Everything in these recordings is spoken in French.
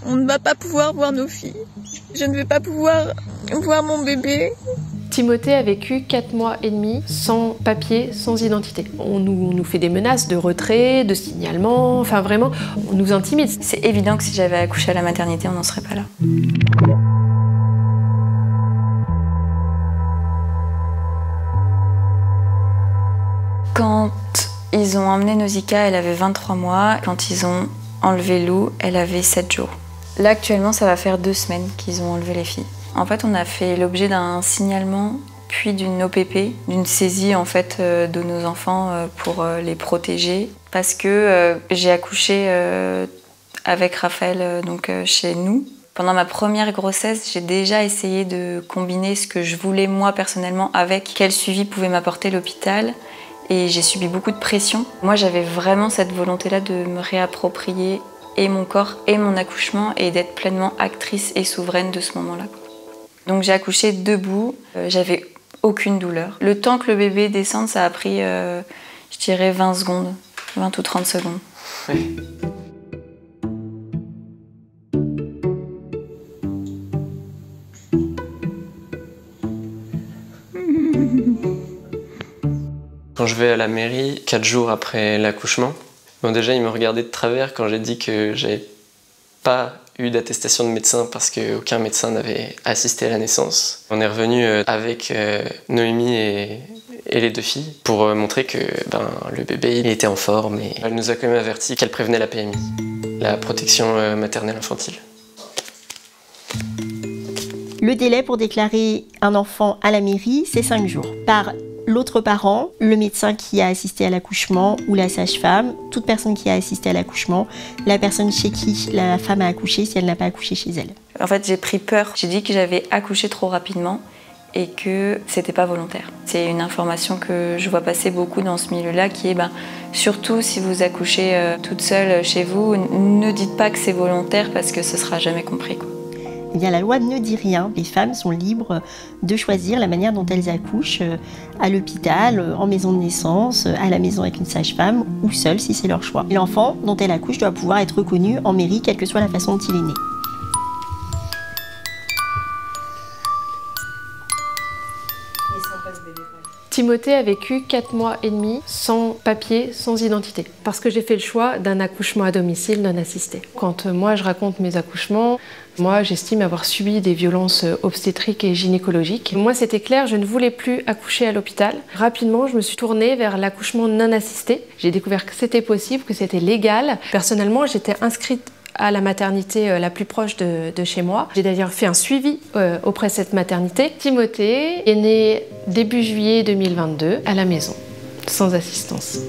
On ne va pas pouvoir voir nos filles. Je ne vais pas pouvoir voir mon bébé. Timothée a vécu 4 mois et demi sans papier, sans identité. On nous fait des menaces de retrait, de signalement, enfin vraiment, on nous intimide. C'est évident que si j'avais accouché à la maternité, on n'en serait pas là. Quand ils ont emmené Nausicaa, elle avait 23 mois. Quand ils ont enlevé Lou, elle avait 7 jours. Là, actuellement, ça va faire 2 semaines qu'ils ont enlevé les filles. En fait, on a fait l'objet d'un signalement, puis d'une OPP, d'une saisie en fait, de nos enfants pour les protéger. Parce que j'ai accouché avec Raphaël chez nous. Pendant ma première grossesse, j'ai déjà essayé de combiner ce que je voulais moi personnellement avec quel suivi pouvait m'apporter l'hôpital. Et j'ai subi beaucoup de pression. Moi, j'avais vraiment cette volonté-là de me réapproprier et mon corps et mon accouchement et d'être pleinement actrice et souveraine de ce moment-là. Donc j'ai accouché debout, j'avais aucune douleur. Le temps que le bébé descende, ça a pris, je dirais, 20 secondes, 20 ou 30 secondes. Oui. Quand je vais à la mairie, 4 jours après l'accouchement, bon déjà ils me regardaient de travers quand j'ai dit que j'avais pas eu d'attestation de médecin parce qu'aucun médecin n'avait assisté à la naissance. On est revenu avec Noémie et les 2 filles pour montrer que le bébé il était en forme et elle nous a quand même averti qu'elle prévenait la PMI, la protection maternelle infantile. Le délai pour déclarer un enfant à la mairie, c'est 5 jours. Par l'autre parent, le médecin qui a assisté à l'accouchement ou la sage-femme, toute personne qui a assisté à l'accouchement, la personne chez qui la femme a accouché si elle n'a pas accouché chez elle. En fait, j'ai pris peur. J'ai dit que j'avais accouché trop rapidement et que c'était pas volontaire. C'est une information que je vois passer beaucoup dans ce milieu-là qui est surtout si vous accouchez toute seule chez vous, ne dites pas que c'est volontaire parce que ce sera jamais compris, quoi. Eh bien, la loi ne dit rien. Les femmes sont libres de choisir la manière dont elles accouchent à l'hôpital, en maison de naissance, à la maison avec une sage-femme ou seule si c'est leur choix. L'enfant dont elle accouche doit pouvoir être reconnu en mairie, quelle que soit la façon dont il est né. Timothée a vécu 4 mois et demi sans papier, sans identité. Parce que j'ai fait le choix d'un accouchement à domicile non assisté. Quand moi je raconte mes accouchements, moi j'estime avoir subi des violences obstétriques et gynécologiques. Moi c'était clair, je ne voulais plus accoucher à l'hôpital. Rapidement je me suis tournée vers l'accouchement non assisté. J'ai découvert que c'était possible, que c'était légal. Personnellement j'étais inscrite à la maternité la plus proche de chez moi. J'ai d'ailleurs fait un suivi auprès de cette maternité. Timothée est né début juillet 2022 à la maison, sans assistance.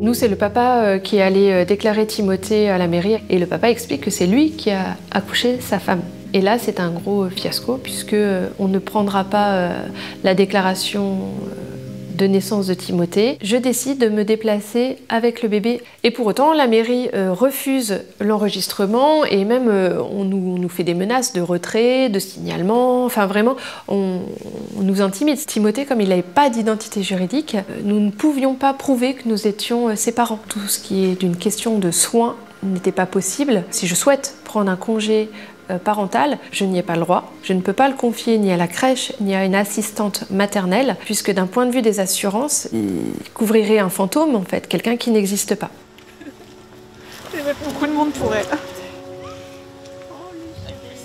Nous, c'est le papa qui est allé déclarer Timothée à la mairie et le papa explique que c'est lui qui a accouché sa femme. Et là, c'est un gros fiasco puisque on ne prendra pas la déclaration de naissance de Timothée. Je décide de me déplacer avec le bébé. Et pour autant, la mairie refuse l'enregistrement et même on nous fait des menaces de retrait, de signalement. Enfin vraiment, on nous intimide. Timothée, comme il n'avait pas d'identité juridique, nous ne pouvions pas prouver que nous étions ses parents. Tout ce qui est d'une question de soins n'était pas possible. Si je souhaite prendre un congé parental, je n'y ai pas le droit. Je ne peux pas le confier ni à la crèche ni à une assistante maternelle, puisque d'un point de vue des assurances, il couvrirait un fantôme en fait, quelqu'un qui n'existe pas. Je vais mettre beaucoup de monde pour elle.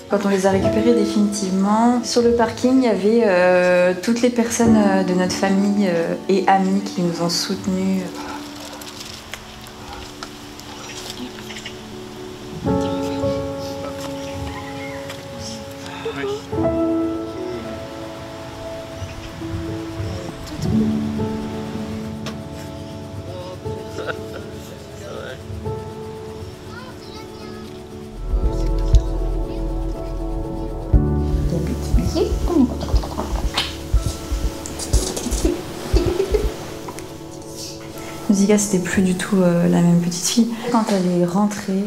Quand on les a récupérés définitivement, sur le parking, il y avait toutes les personnes de notre famille et amis qui nous ont soutenus. Nausicaa, c'était plus du tout la même petite fille. Quand elle est rentrée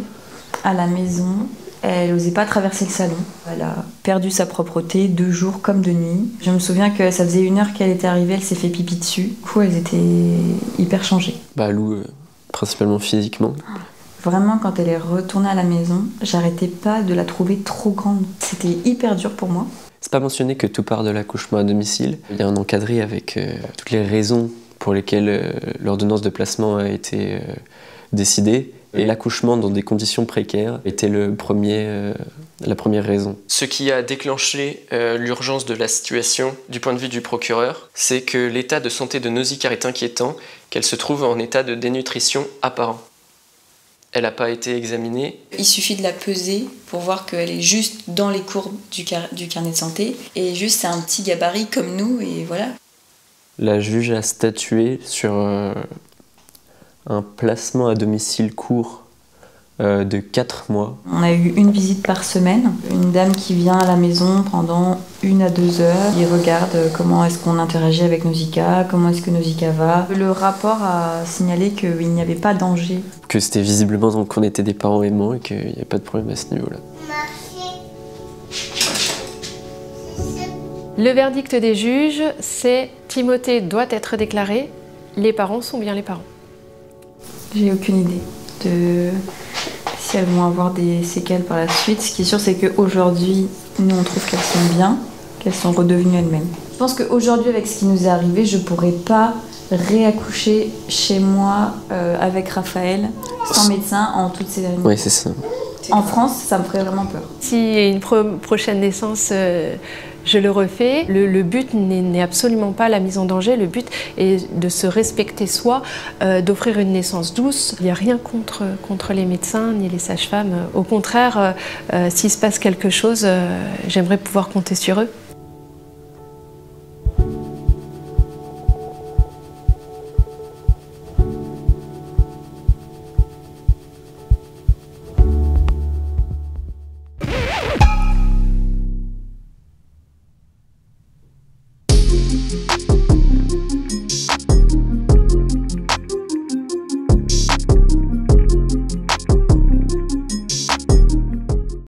à la maison, elle n'osait pas traverser le salon. Elle a perdu sa propreté 2 jours comme de nuit. Je me souviens que ça faisait 1 heure qu'elle était arrivée, elle s'est fait pipi dessus. Du coup, elles étaient hyper changées. Lou, principalement physiquement. Vraiment, quand elle est retournée à la maison, j'arrêtais pas de la trouver trop grande. C'était hyper dur pour moi. C'est pas mentionné que tout part de l'accouchement à domicile. Il y a un encadré avec toutes les raisons pour lesquelles l'ordonnance de placement a été décidée. Et l'accouchement dans des conditions précaires était la première raison. Ce qui a déclenché l'urgence de la situation du point de vue du procureur, c'est que l'état de santé de Nausicaa est inquiétant, qu'elle se trouve en état de dénutrition apparent. Elle n'a pas été examinée. Il suffit de la peser pour voir qu'elle est juste dans les courbes du carnet de santé. Et juste, c'est un petit gabarit comme nous, et voilà. La juge a statué sur un placement à domicile court de 4 mois. On a eu une visite par semaine. Une dame qui vient à la maison pendant 1 à 2 heures. Il regarde comment est-ce qu'on interagit avec Nausicaa, comment est-ce que Nausicaa va. Le rapport a signalé qu'il n'y avait pas de danger. Que c'était visiblement qu'on était des parents aimants et qu'il n'y a pas de problème à ce niveau-là. Le verdict des juges, c'est Timothée doit être déclaré, les parents sont bien les parents. J'ai aucune idée de si elles vont avoir des séquelles par la suite. Ce qui est sûr, c'est qu'aujourd'hui, nous, on trouve qu'elles sont bien, qu'elles sont redevenues elles-mêmes. Je pense qu'aujourd'hui, avec ce qui nous est arrivé, je ne pourrais pas réaccoucher chez moi avec Raphaël, sans médecin, en toute sérénité. Oui, c'est ça. En France, ça me ferait vraiment peur. S'il y a une prochaine naissance, je le refais. Le but n'est absolument pas la mise en danger. Le but est de se respecter soi, d'offrir une naissance douce. Il n'y a rien contre les médecins ni les sages-femmes. Au contraire, s'il se passe quelque chose, j'aimerais pouvoir compter sur eux.